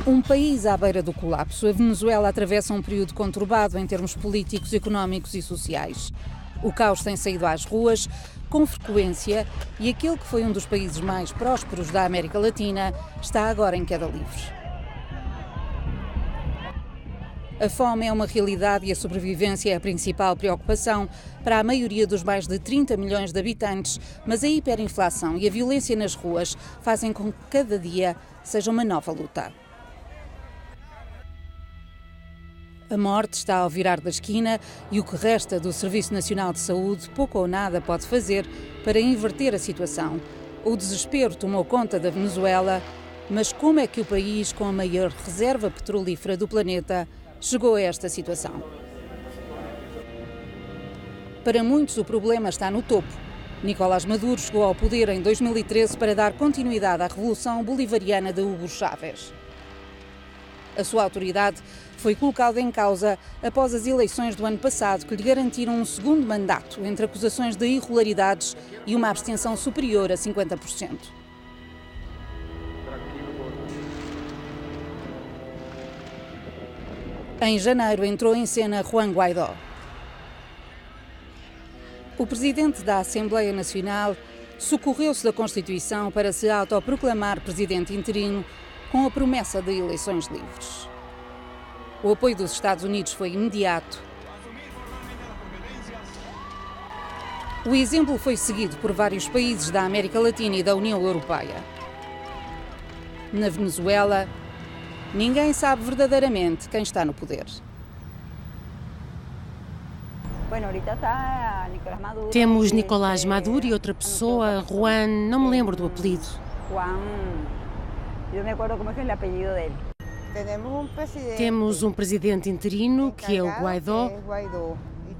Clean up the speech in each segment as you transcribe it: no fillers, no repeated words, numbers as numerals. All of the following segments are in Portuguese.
Um país à beira do colapso, a Venezuela atravessa um período conturbado em termos políticos, económicos e sociais. O caos tem saído às ruas com frequência e aquele que foi um dos países mais prósperos da América Latina está agora em queda livre. A fome é uma realidade e a sobrevivência é a principal preocupação para a maioria dos mais de 30 milhões de habitantes, mas a hiperinflação e a violência nas ruas fazem com que cada dia seja uma nova luta. A morte está ao virar da esquina e o que resta do Serviço Nacional de Saúde pouco ou nada pode fazer para inverter a situação. O desespero tomou conta da Venezuela, mas como é que o país com a maior reserva petrolífera do planeta chegou a esta situação? Para muitos o problema está no topo. Nicolás Maduro chegou ao poder em 2013 para dar continuidade à Revolução Bolivariana de Hugo Chávez. A sua autoridade foi colocada em causa após as eleições do ano passado, que lhe garantiram um segundo mandato, entre acusações de irregularidades e uma abstenção superior a 50%. Em janeiro entrou em cena Juan Guaidó. O presidente da Assembleia Nacional socorreu-se da Constituição para se autoproclamar presidente interino com a promessa de eleições livres. O apoio dos Estados Unidos foi imediato. O exemplo foi seguido por vários países da América Latina e da União Europeia. Na Venezuela, ninguém sabe verdadeiramente quem está no poder. Temos Nicolás Maduro e outra pessoa, Juan, não me lembro do apelido. Temos um presidente interino, que é o Guaidó,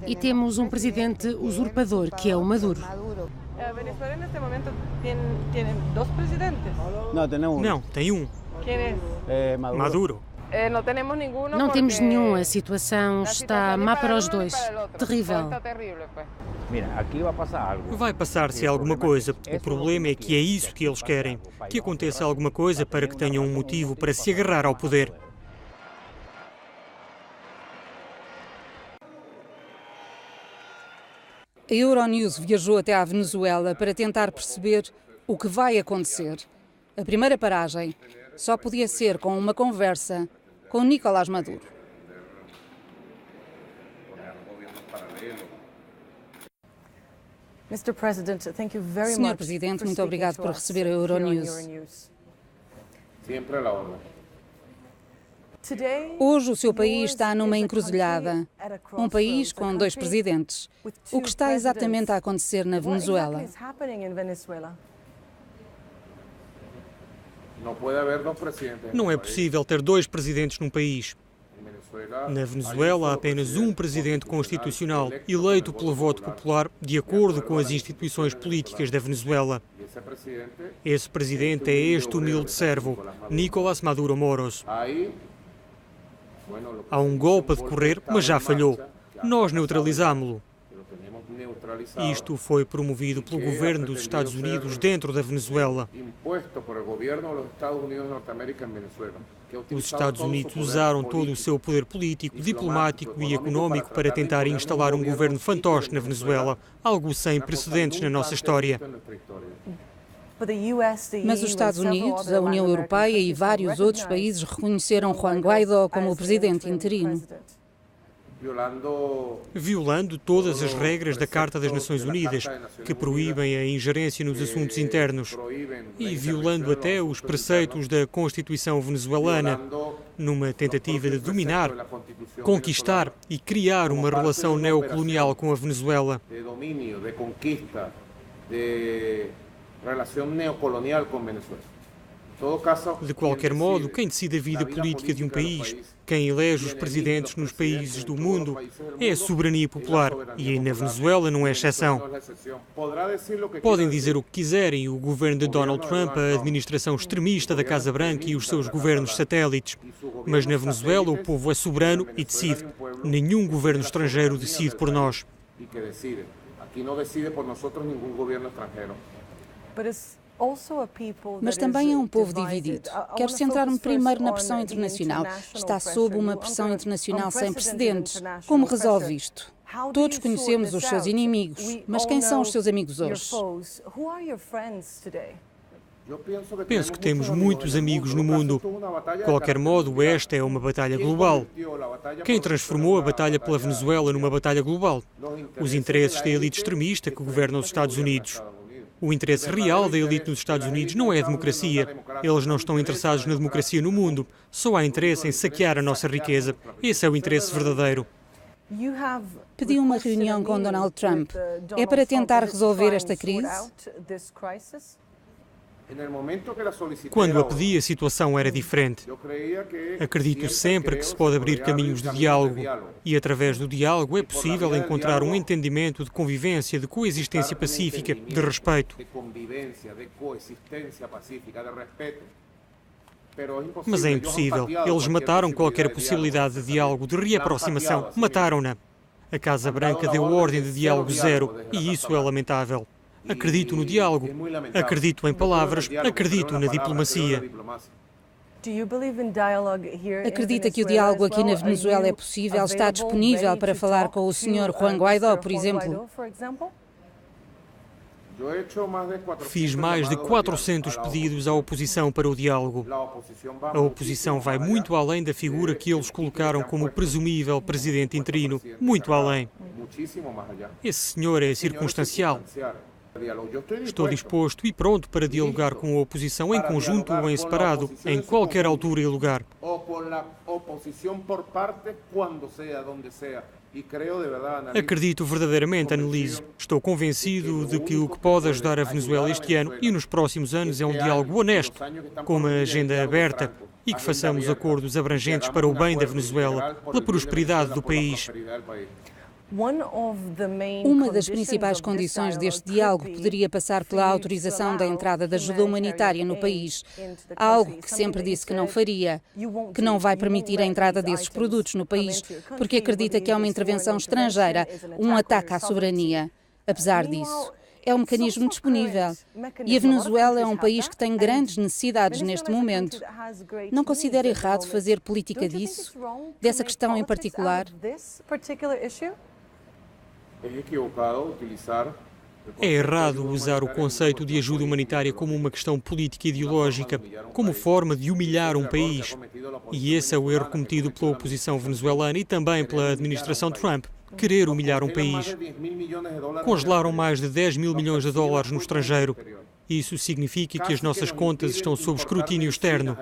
e temos um presidente usurpador, que é o Maduro. A Venezuela neste momento tem dois presidentes? Não, tem um. Quem é? Maduro. Não temos nenhum, a situação está má para os dois. Terrível. Vai passar-se alguma coisa. O problema é que é isso que eles querem. Que aconteça alguma coisa para que tenham um motivo para se agarrar ao poder. A Euronews viajou até à Venezuela para tentar perceber o que vai acontecer. A primeira paragem só podia ser com uma conversa com Nicolás Maduro. Senhor Presidente, muito obrigado por receber a Euronews. Hoje o seu país está numa encruzilhada. Um país com dois presidentes. O que está exatamente a acontecer na Venezuela? Não é possível ter dois presidentes num país. Na Venezuela há apenas um presidente constitucional, eleito pelo voto popular, de acordo com as instituições políticas da Venezuela. Esse presidente é este humilde servo, Nicolás Maduro Moros. Há um golpe a decorrer, mas já falhou. Nós neutralizámo-lo. Isto foi promovido pelo governo dos Estados Unidos dentro da Venezuela. Os Estados Unidos usaram todo o seu poder político, diplomático e económico para tentar instalar um governo fantoche na Venezuela, algo sem precedentes na nossa história. Mas os Estados Unidos, a União Europeia e vários outros países reconheceram Juan Guaidó como o presidente interino. Violando todas as regras da Carta das Nações Unidas, que proíbem a ingerência nos assuntos internos, e violando até os preceitos da Constituição venezuelana, numa tentativa de dominar, conquistar e criar uma relação neocolonial com a Venezuela. De qualquer modo, quem decide a vida política de um país, quem elege os presidentes nos países do mundo, é a soberania popular, e na Venezuela não é exceção. Podem dizer o que quiserem, o governo de Donald Trump, a administração extremista da Casa Branca e os seus governos satélites, mas na Venezuela o povo é soberano e decide. Nenhum governo estrangeiro decide por nós. Mas também é um povo dividido. Quero centrar-me primeiro na pressão internacional. Está sob uma pressão internacional sem precedentes. Como resolve isto? Todos conhecemos os seus inimigos, mas quem são os seus amigos hoje? Penso que temos muitos amigos no mundo. De qualquer modo, esta é uma batalha global. Quem transformou a batalha pela Venezuela numa batalha global? Os interesses da elite extremista que governa os Estados Unidos. O interesse real da elite nos Estados Unidos não é a democracia. Eles não estão interessados na democracia no mundo. Só há interesse em saquear a nossa riqueza. Esse é o interesse verdadeiro. Pediu uma reunião com Donald Trump. É para tentar resolver esta crise? Quando a pedi, a situação era diferente. Acredito sempre que se pode abrir caminhos de diálogo e, através do diálogo, é possível encontrar um entendimento de convivência, de coexistência pacífica, de respeito. Mas é impossível. Eles mataram qualquer possibilidade de diálogo, de reaproximação. Mataram-na. A Casa Branca deu ordem de diálogo zero e isso é lamentável. Acredito no diálogo, acredito em palavras, acredito na diplomacia. Acredita que o diálogo aqui na Venezuela é possível? Está disponível para falar com o Sr. Juan Guaidó, por exemplo? Fiz mais de 400 pedidos à oposição para o diálogo. A oposição vai muito além da figura que eles colocaram como presumível presidente interino. Muito além. Esse senhor é circunstancial. Estou disposto e pronto para dialogar com a oposição em conjunto ou em separado, em qualquer altura e lugar. Acredito verdadeiramente, Annelise. Estou convencido de que o que pode ajudar a Venezuela este ano e nos próximos anos é um diálogo honesto, com uma agenda aberta e que façamos acordos abrangentes para o bem da Venezuela, pela prosperidade do país. Uma das principais condições deste diálogo poderia passar pela autorização da entrada de ajuda humanitária no país, algo que sempre disse que não faria, que não vai permitir a entrada desses produtos no país, porque acredita que é uma intervenção estrangeira, um ataque à soberania. Apesar disso, é um mecanismo disponível. E a Venezuela é um país que tem grandes necessidades neste momento. Não considera errado fazer política disso? Dessa questão em particular? É errado usar o conceito de ajuda humanitária como uma questão política e ideológica, como forma de humilhar um país. E esse é o erro cometido pela oposição venezuelana e também pela administração Trump. Querer humilhar um país. Congelaram mais de 10 mil milhões de dólares no estrangeiro. Isso significa que as nossas contas estão sob escrutínio externo.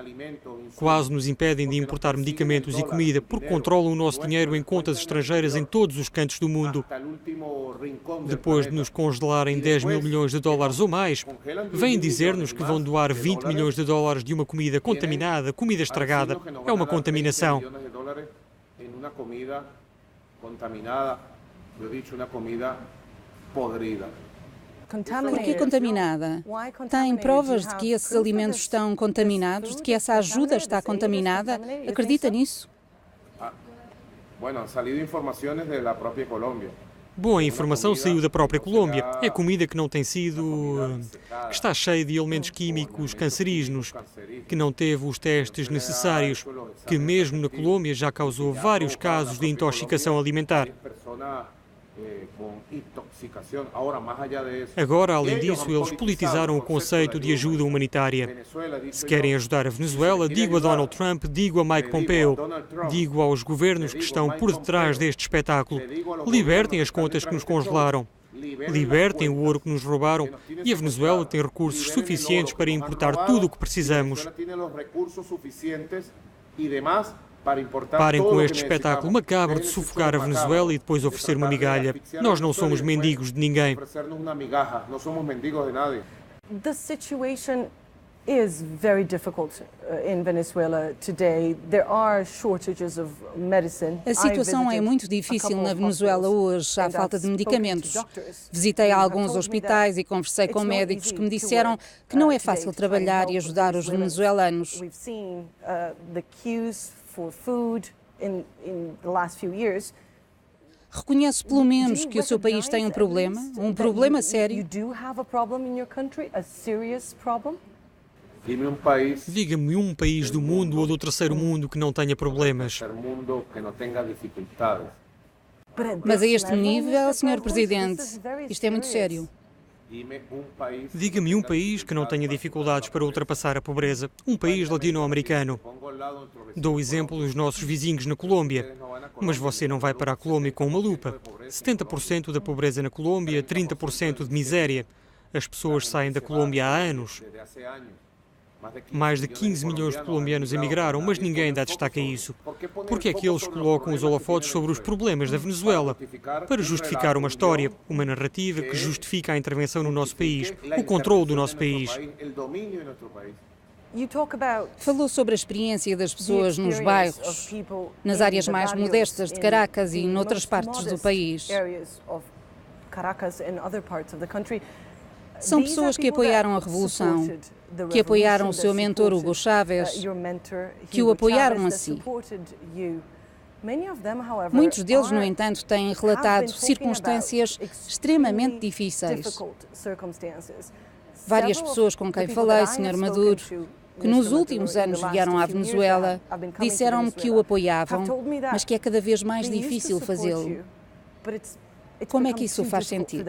Quase nos impedem de importar medicamentos e comida, porque controlam o nosso dinheiro em contas estrangeiras em todos os cantos do mundo. Depois de nos congelarem 10 mil milhões de dólares ou mais, vêm dizer-nos que vão doar 20 milhões de dólares de uma comida contaminada, comida estragada. É uma contaminação. Por que contaminada? Tem provas de que esses alimentos estão contaminados, de que essa ajuda está contaminada? Acredita nisso? Bom, a informação saiu da própria Colômbia. É comida que não tem sido... que está cheia de elementos químicos cancerígenos, que não teve os testes necessários, que mesmo na Colômbia já causou vários casos de intoxicação alimentar. Agora, além disso, eles politizaram o conceito de ajuda humanitária. Se querem ajudar a Venezuela, digo a Donald Trump, digo a Mike Pompeo, digo aos governos que estão por detrás deste espetáculo, libertem as contas que nos congelaram, libertem o ouro que nos roubaram e a Venezuela tem recursos suficientes para importar tudo o que precisamos. Parem com este espetáculo macabro de sufocar a Venezuela e depois oferecer uma migalha. Nós não somos mendigos de ninguém. The situation is very difficult in Venezuela today. There are shortages of medicine. A situação é muito difícil na Venezuela hoje. Há falta de medicamentos. Visitei alguns hospitais e conversei com médicos que me disseram que não é fácil trabalhar e ajudar os venezuelanos. We've seen the queues for food in the last few years. Reconhece pelo menos que o seu país tem um problema sério? Diga-me um país do mundo ou do terceiro mundo que não tenha problemas. Mas a este nível, Sr. Presidente, isto é muito sério. Diga-me um país que não tenha dificuldades para ultrapassar a pobreza. Um país latino-americano. Dou o exemplo dos nossos vizinhos na Colômbia. Mas você não vai para a Colômbia com uma lupa. 70% da pobreza na Colômbia, 30% de miséria. As pessoas saem da Colômbia há anos. Mais de 15 milhões de colombianos emigraram, mas ninguém dá destaque a isso. Porque é que eles colocam os holofotes sobre os problemas da Venezuela? Para justificar uma história, uma narrativa que justifica a intervenção no nosso país, o controle do nosso país. Falou sobre a experiência das pessoas nos bairros, nas áreas mais modestas de Caracas e noutras partes do país. São pessoas que apoiaram a Revolução, que apoiaram o seu mentor Hugo Chávez, que o apoiaram a si. Muitos deles, no entanto, têm relatado circunstâncias extremamente difíceis. Várias pessoas com quem falei, Sr. Maduro, que nos últimos anos vieram à Venezuela, disseram-me que o apoiavam, mas que é cada vez mais difícil fazê-lo. Como é que isso o faz sentir?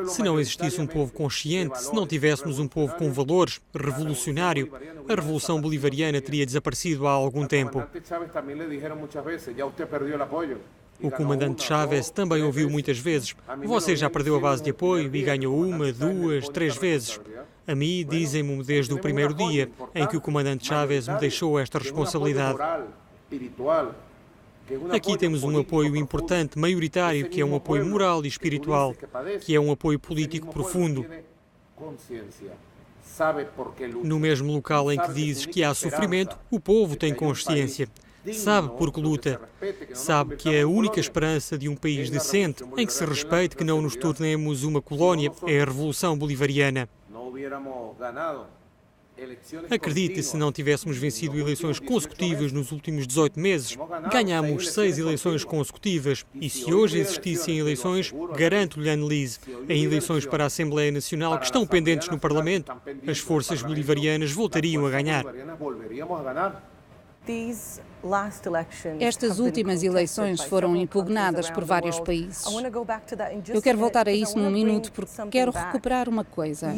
Se não existisse um povo consciente, se não tivéssemos um povo com valores, revolucionário, a Revolução Bolivariana teria desaparecido há algum tempo. O comandante Chávez também ouviu muitas vezes: você já perdeu a base de apoio e ganhou uma, duas, três vezes. A mim, dizem-me desde o primeiro dia em que o comandante Chávez me deixou esta responsabilidade. Aqui temos um apoio importante, maioritário, que é um apoio moral e espiritual, que é um apoio político profundo. No mesmo local em que dizes que há sofrimento, o povo tem consciência. Sabe porque luta. Sabe que é a única esperança de um país decente, em que se respeite que não nos tornemos uma colónia, é a Revolução Bolivariana. Acredite, se não tivéssemos vencido eleições consecutivas nos últimos 18 meses, ganhámos 6 eleições consecutivas. E se hoje existissem eleições, garanto-lhe, Annelise, em eleições para a Assembleia Nacional que estão pendentes no Parlamento, as forças bolivarianas voltariam a ganhar. Estas últimas eleições foram impugnadas por vários países. Eu quero voltar a isso num minuto porque quero recuperar uma coisa.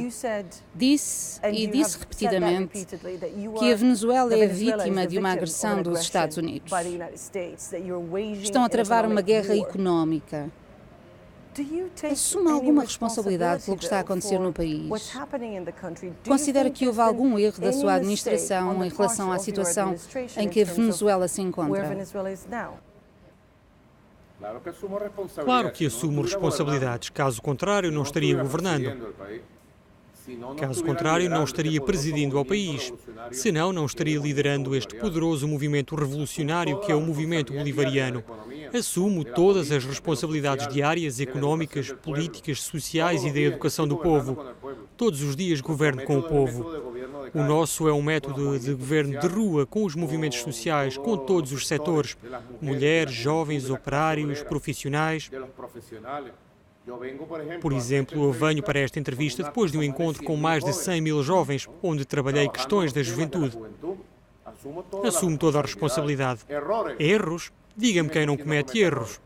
Disse, e disse repetidamente, que a Venezuela é vítima de uma agressão dos Estados Unidos. Estão a travar uma guerra económica. Assuma alguma responsabilidade pelo que está a acontecer no país? Considera que houve algum erro da sua administração em relação à situação em que a Venezuela se encontra? Claro que assumo responsabilidades, caso contrário não estaria governando. Caso contrário, não estaria presidindo ao país. Senão, não estaria liderando este poderoso movimento revolucionário que é o movimento bolivariano. Assumo todas as responsabilidades diárias, económicas, políticas, sociais e da educação do povo. Todos os dias governo com o povo. O nosso é um método de governo de rua, com os movimentos sociais, com todos os setores. Mulheres, jovens, operários, profissionais. Por exemplo, eu venho para esta entrevista depois de um encontro com mais de 100 mil jovens, onde trabalhei questões da juventude. Assumo toda a responsabilidade. Erros? Diga-me quem não comete erros.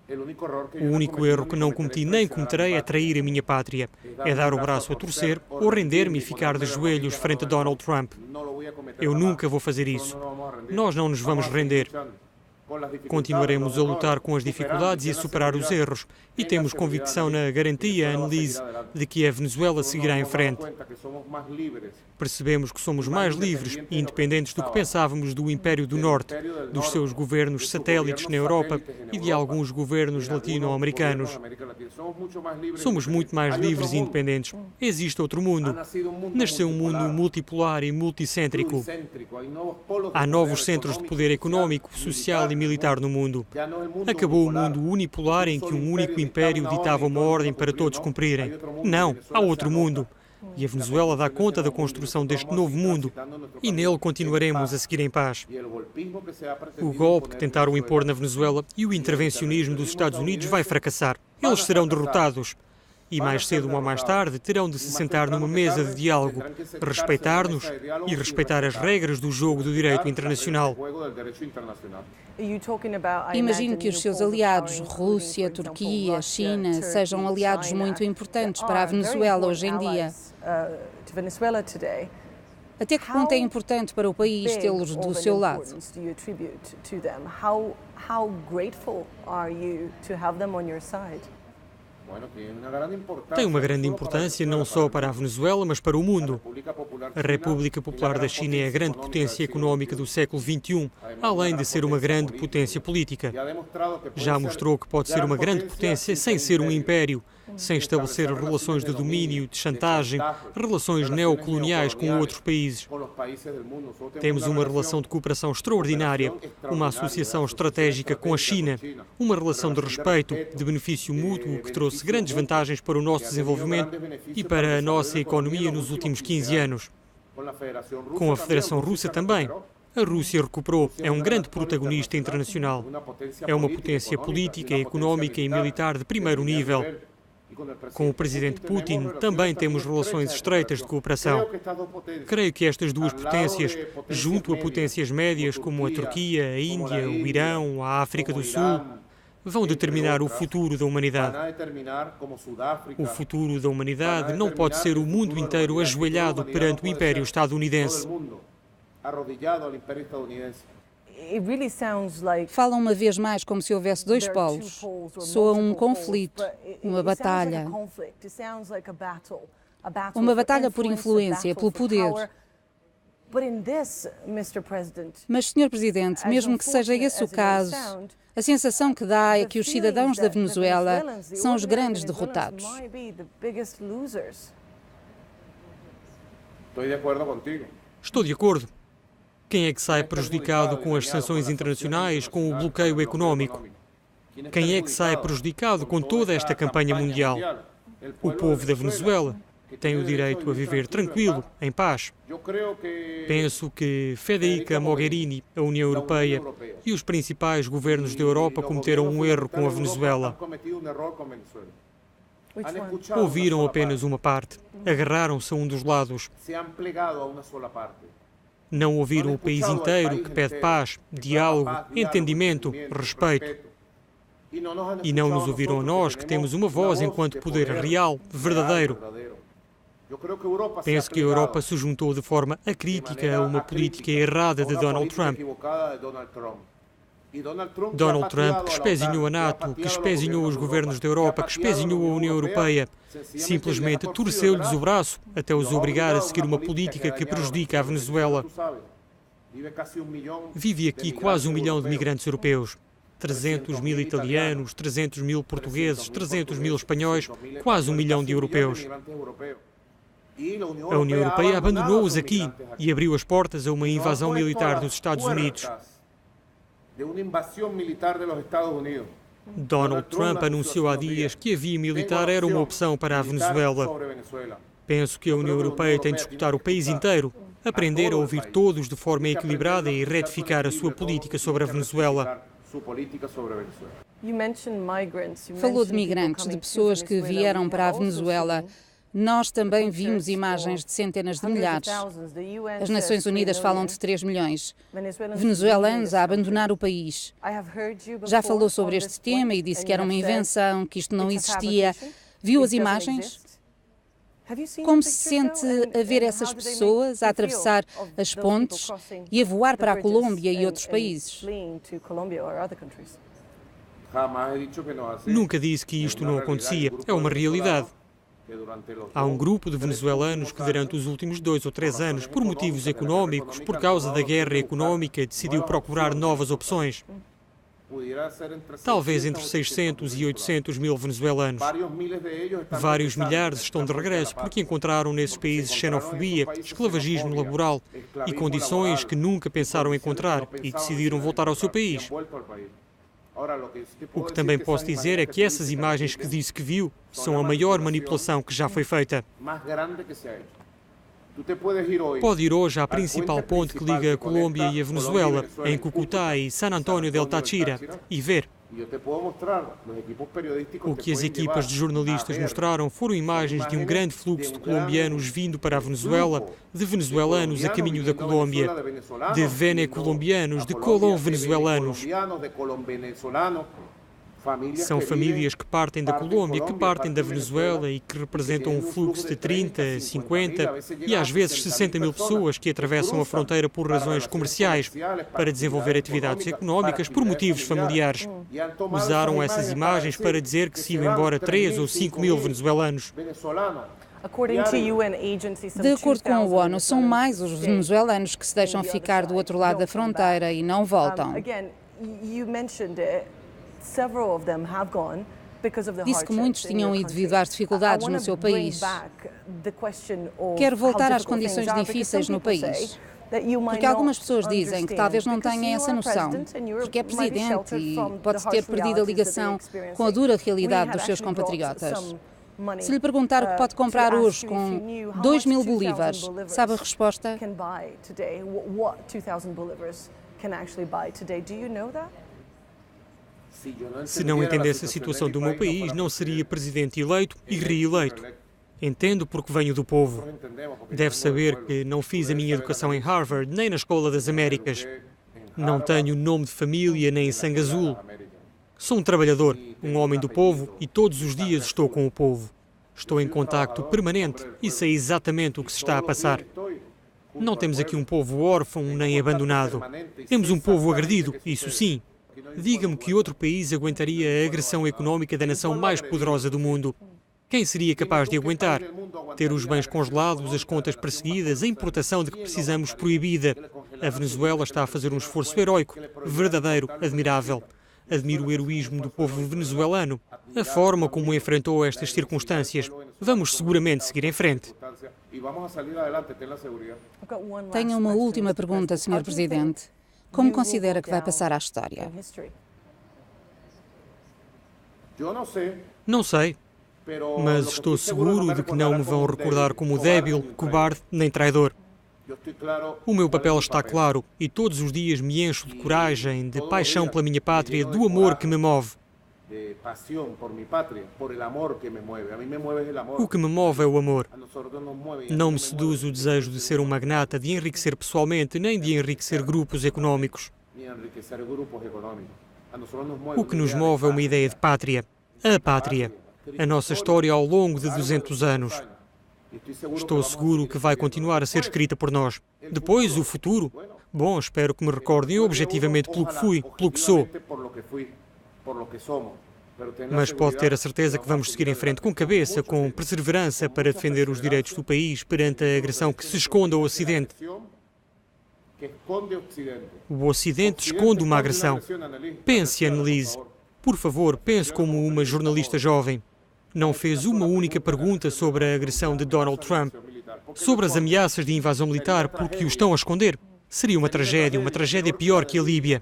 O único erro que não cometi nem cometerei é trair a minha pátria. É dar o braço a torcer ou render-me e ficar de joelhos frente a Donald Trump. Eu nunca vou fazer isso. Nós não nos vamos render. Continuaremos a lutar com as dificuldades e a superar os erros. E temos convicção na garantia, Annelise, de que a Venezuela seguirá em frente. Percebemos que somos mais livres e independentes do que pensávamos do Império do Norte, dos seus governos satélites na Europa e de alguns governos latino-americanos. Somos muito mais livres e independentes. Existe outro mundo. Nasceu um mundo multipolar e multicêntrico. Há novos centros de poder económico, social e militar no mundo. Acabou o mundo unipolar em que um único império ditava uma ordem para todos cumprirem. Não, há outro mundo. E a Venezuela dá conta da construção deste novo mundo e nele continuaremos a seguir em paz. O golpe que tentaram impor na Venezuela e o intervencionismo dos Estados Unidos vai fracassar. Eles serão derrotados. E mais cedo ou mais tarde terão de se sentar numa mesa de diálogo, respeitar-nos e respeitar as regras do jogo do direito internacional. Imagino que os seus aliados, Rússia, Turquia, China, sejam aliados muito importantes para a Venezuela hoje em dia. Até que ponto é importante para o país tê-los do seu lado? Tem uma grande importância não só para a Venezuela, mas para o mundo. A República Popular da China é a grande potência económica do século XXI, além de ser uma grande potência política. Já mostrou que pode ser uma grande potência sem ser um império, sem estabelecer relações de domínio, de chantagem, relações neocoloniais com outros países. Temos uma relação de cooperação extraordinária, uma associação estratégica com a China, uma relação de respeito, de benefício mútuo que trouxe grandes vantagens para o nosso desenvolvimento e para a nossa economia nos últimos 15 anos. Com a Federação Russa também. A Rússia recuperou, é um grande protagonista internacional. É uma potência política, económica e militar de primeiro nível. Com o presidente Putin também temos relações estreitas de cooperação. Creio que estas duas potências, junto a potências médias como a Turquia, a Índia, o Irão, a África do Sul, vão determinar o futuro da humanidade. O futuro da humanidade não pode ser o mundo inteiro ajoelhado perante o Império estadunidense. Fala uma vez mais como se houvesse dois polos. Soa um conflito, uma batalha. Uma batalha por influência, pelo poder. Mas, Sr. Presidente, mesmo que seja esse o caso, a sensação que dá é que os cidadãos da Venezuela são os grandes derrotados. Estou de acordo. Quem é que sai prejudicado com as sanções internacionais, com o bloqueio económico? Quem é que sai prejudicado com toda esta campanha mundial? O povo da Venezuela tem o direito a viver tranquilo, em paz. Penso que Federica Mogherini, a União Europeia e os principais governos da Europa cometeram um erro com a Venezuela. Ouviram apenas uma parte, agarraram-se a um dos lados. Não ouviram o país inteiro que pede paz, diálogo, entendimento, respeito. E não nos ouviram a nós, que temos uma voz enquanto poder real, verdadeiro. Penso que a Europa se juntou de forma acrítica a uma política errada de Donald Trump. Donald Trump, que espezinhou a NATO, que espezinhou os governos da Europa, que espezinhou a União Europeia, simplesmente torceu-lhes o braço até os obrigar a seguir uma política que prejudica a Venezuela. Vive aqui quase 1 milhão de migrantes europeus. 300 mil italianos, 300 mil portugueses, 300 mil espanhóis, quase 1 milhão de europeus. A União Europeia abandonou-os aqui e abriu as portas a uma invasão militar dos Estados Unidos. Donald Trump anunciou há dias que a via militar era uma opção para a Venezuela. Penso que a União Europeia tem de escutar o país inteiro, aprender a ouvir todos de forma equilibrada e retificar a sua política sobre a Venezuela. Falou de migrantes, de pessoas que vieram para a Venezuela. Nós também vimos imagens de centenas de milhares. As Nações Unidas falam de 3 milhões. Venezuelanos a abandonar o país. Já falou sobre este tema e disse que era uma invenção, que isto não existia. Viu as imagens? Como se sente a ver essas pessoas a atravessar as pontes e a voar para a Colômbia e outros países? Nunca disse que isto não acontecia. É uma realidade. Há um grupo de venezuelanos que durante os últimos 2 ou 3 anos, por motivos económicos, por causa da guerra económica, decidiu procurar novas opções. Talvez entre 600 e 800 mil venezuelanos. Vários milhares estão de regresso porque encontraram nesses países xenofobia, esclavagismo laboral e condições que nunca pensaram encontrar e decidiram voltar ao seu país. O que também posso dizer é que essas imagens que disse que viu são a maior manipulação que já foi feita. Pode ir hoje à principal ponte que liga a Colômbia e a Venezuela, em Cúcuta e San Antonio del Táchira, e ver. O que as equipas de jornalistas mostraram foram imagens de um grande fluxo de colombianos vindo para a Venezuela, de venezuelanos a caminho da Colômbia, de venecolombianos, de colom-venezuelanos. São famílias que partem da Colômbia, que partem da Venezuela e que representam um fluxo de 30, 50 e às vezes 60 mil pessoas que atravessam a fronteira por razões comerciais para desenvolver atividades económicas por motivos familiares. Usaram essas imagens para dizer que se iam embora 3 ou 5 mil venezuelanos. De acordo com a ONU, são mais os venezuelanos que se deixam ficar do outro lado da fronteira e não voltam. Disse que muitos tinham ido devido às dificuldades no seu país. Quero voltar às condições difíceis no país. Porque algumas pessoas dizem que talvez não tenham essa noção, porque é presidente e pode ter perdido a ligação com a dura realidade dos seus compatriotas. Se lhe perguntar o que pode comprar hoje com 2.000 bolívares, sabe a resposta? Se não entendesse a situação do meu país, não seria presidente eleito e reeleito. Entendo porque venho do povo. Deve saber que não fiz a minha educação em Harvard, nem na Escola das Américas. Não tenho nome de família, nem sangue azul. Sou um trabalhador, um homem do povo e todos os dias estou com o povo. Estou em contacto permanente e sei exatamente o que se está a passar. Não temos aqui um povo órfão nem abandonado. Temos um povo agredido, isso sim. Diga-me que outro país aguentaria a agressão económica da nação mais poderosa do mundo. Quem seria capaz de aguentar? Ter os bens congelados, as contas perseguidas, a importação de que precisamos proibida. A Venezuela está a fazer um esforço heroico, verdadeiro, admirável. Admiro o heroísmo do povo venezuelano, a forma como enfrentou estas circunstâncias. Vamos seguramente seguir em frente. Tenho uma última pergunta, Sr. Presidente. Como considera que vai passar à história? Não sei, mas estou seguro de que não me vão recordar como débil, cobarde nem traidor. O meu papel está claro e todos os dias me encho de coragem, de paixão pela minha pátria, do amor que me move. O que me move é o amor. Não me seduz o desejo de ser um magnata, de enriquecer pessoalmente, nem de enriquecer grupos económicos. O que nos move é uma ideia de pátria. A pátria. A nossa história ao longo de 200 anos. Estou seguro que vai continuar a ser escrita por nós. Depois, o futuro. Bom, espero que me recordem objetivamente pelo que fui, pelo que sou. Mas pode ter a certeza que vamos seguir em frente com cabeça, com perseverança para defender os direitos do país perante a agressão que se esconde ao Ocidente. O Ocidente esconde uma agressão. Pense, Annelise. Por favor, pense como uma jornalista jovem. Não fez uma única pergunta sobre a agressão de Donald Trump, sobre as ameaças de invasão militar porque o estão a esconder. Seria uma tragédia pior que a Líbia.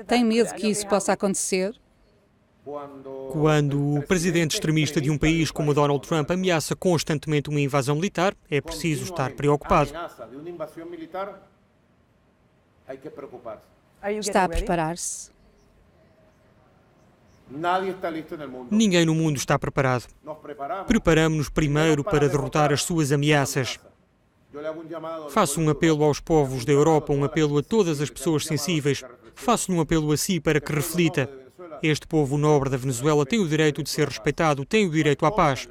Tem medo que isso possa acontecer? Quando o presidente extremista de um país como Donald Trump ameaça constantemente uma invasão militar, é preciso estar preocupado. Está a preparar-se? Ninguém no mundo está preparado. Preparamos-nos primeiro para derrotar as suas ameaças. Faço um apelo aos povos da Europa, um apelo a todas as pessoas sensíveis. Faço-lhe um apelo a si para que reflita. Este povo nobre da Venezuela tem o direito de ser respeitado, tem o direito à paz.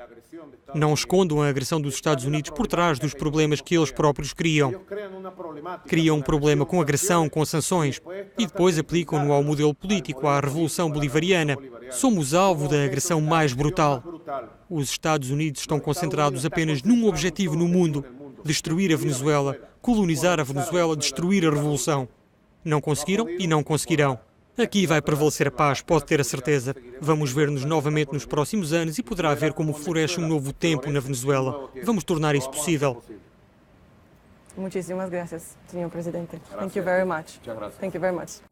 Não escondam a agressão dos Estados Unidos por trás dos problemas que eles próprios criam. Criam um problema com agressão, com sanções, e depois aplicam-no ao modelo político, à Revolução Bolivariana. Somos alvo da agressão mais brutal. Os Estados Unidos estão concentrados apenas num objetivo no mundo: destruir a Venezuela, colonizar a Venezuela, destruir a Revolução. Não conseguiram e não conseguirão. Aqui vai prevalecer a paz, pode ter a certeza. Vamos ver-nos novamente nos próximos anos e poderá ver como floresce um novo tempo na Venezuela. Vamos tornar isso possível. Muchísimas gracias, senhor presidente. Thank you very much. Thank you very much.